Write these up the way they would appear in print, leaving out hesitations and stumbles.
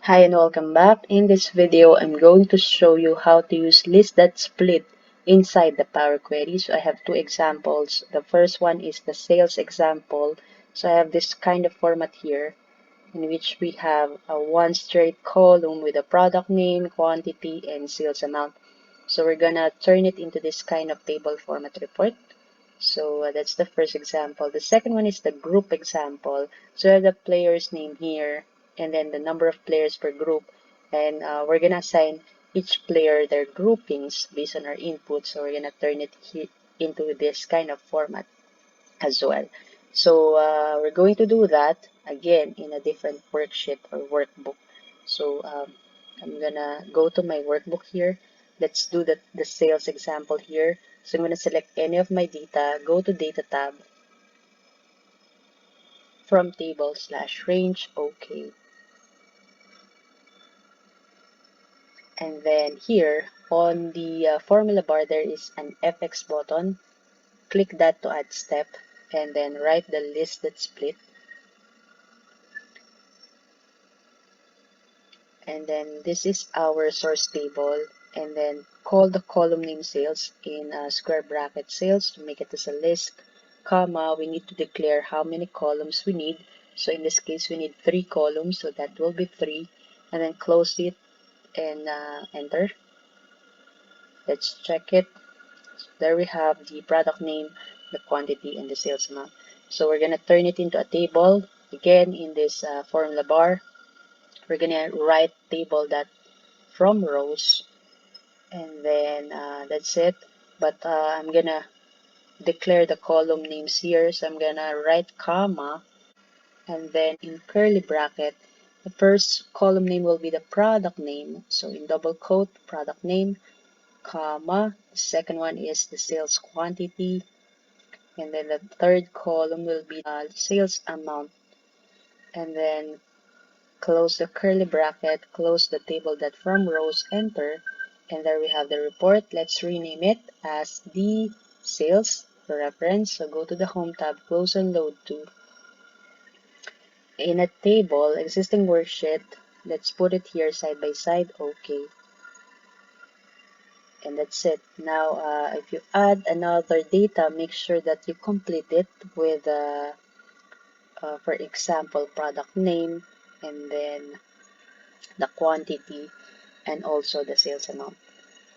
Hi and welcome back. In this video, I'm going to show you how to use List.Split inside the Power Query. So I have two examples. The first one is the sales example. So I have this kind of format here in which we have a one straight column with a product name, quantity, and sales amount. So we're gonna turn it into this kind of table format report. So that's the first example. The second one is the group example. So I have the player's name here and then the number of players per group. And we're going to assign each player their groupings based on our input. So we're going to turn it into this kind of format as well. So we're going to do that again in a different worksheet or workbook. So I'm gonna go to my workbook here. Let's do the sales example here. So I'm gonna select any of my data, go to data tab, from table slash range, okay. And then here on the formula bar, there is an FX button. Click that to add step and then write the List.Split. And then this is our source table, and then call the column name sales in square bracket sales to make it as a list, comma, we need to declare how many columns we need. So in this case, we need 3 columns, so that will be 3, and then close it and enter. Let's check it. So there we have the product name, the quantity, and the sales amount. So we're gonna turn it into a table again in this formula bar. We're gonna write table that from rows, and then that's it. But I'm gonna declare the column names here, so I'm gonna write comma, and then in curly bracket the first column name will be the product name, so in double quote product name, comma, the second one is the sales quantity, and then the third column will be sales amount, and then close the curly bracket, close the table that from rows, enter, and there we have the report. Let's rename it as the sales for reference. So go to the home tab, close and load to. In a table, existing worksheet, let's put it here side by side, okay. And that's it. Now, if you add another data, make sure that you complete it with, for example, product name, and then the quantity, and also the sales amount.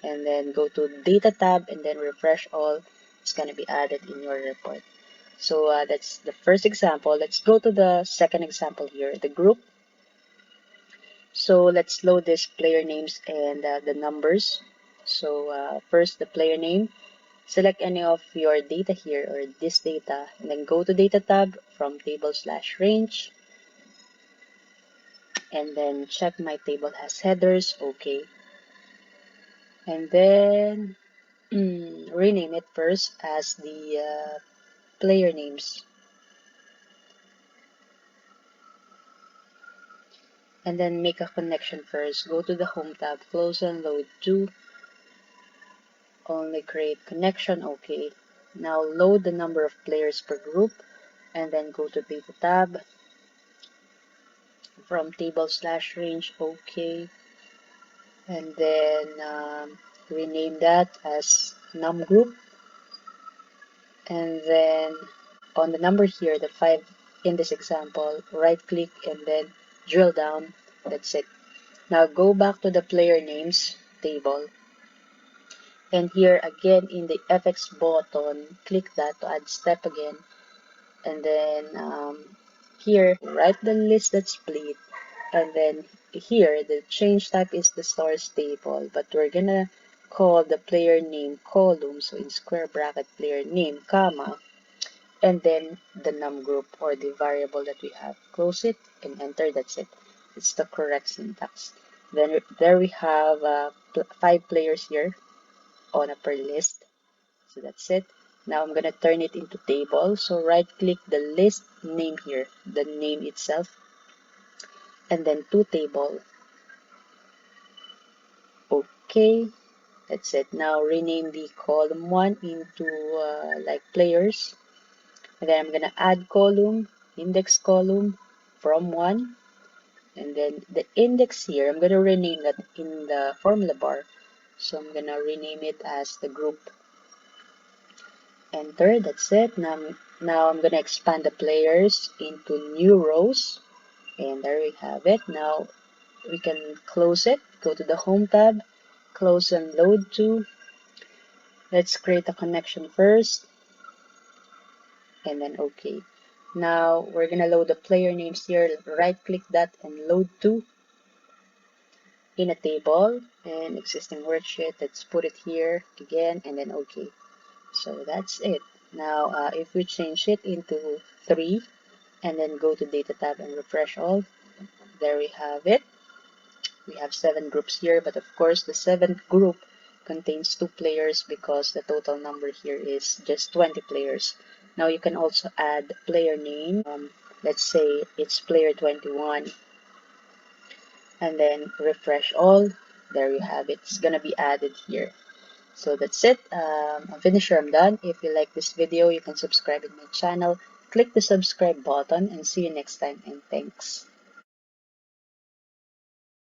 And then go to data tab and then refresh all. It's going to be added in your report. So that's the first example. Let's go to the second example here, the group. So let's load this player names and the numbers. So first the player name. Select any of your data here or this data, and then go to data tab from table slash range, and then check my table has headers, okay. And then rename it first as the player names, and then make a connection first. Go to the home tab, close and load to, only create connection, okay. Now load the number of players per group, and then go to data tab from table slash range, okay. And then rename that as num group, and then on the number here, the 5 in this example, right click and then drill down. That's it. Now go back to the player names table, and here again in the FX button, click that to add step again, and then here write the List.Split, and then here the change type is the source table, but we're gonna call the player name column, so in square bracket player name, comma, and then the num group or the variable that we have. Close it and enter. That's it. It's the correct syntax. Then there we have 5 players here on a per list. So that's it. Now I'm gonna turn it into table. So right click the list name here, the name itself, and then to table. Okay, that's it. Now rename the column 1 into like players. And then I'm gonna add column, index column from 1, and then the index here, I'm going to rename that in the formula bar. So I'm going to rename it as the group. Enter, that's it. Now I'm going to expand the players into new rows. And there we have it. Now we can close it. Go to the Home tab, close and load to. Let's create a connection first, and then OK. Now we're going to load the player names here. Right-click that and load to in a table and existing worksheet. Let's put it here again and then OK. So that's it. Now if we change it into 3 and then go to data tab and refresh all, there we have it. We have 7 groups here, but of course the 7th group contains 2 players because the total number here is just 20 players. Now you can also add player name. Let's say it's player 21, and then refresh all. There you have it. It's gonna be added here. So that's it. I'm finished here. I'm done. If you like this video, you can subscribe to my channel. Click the subscribe button and see you next time, and thanks.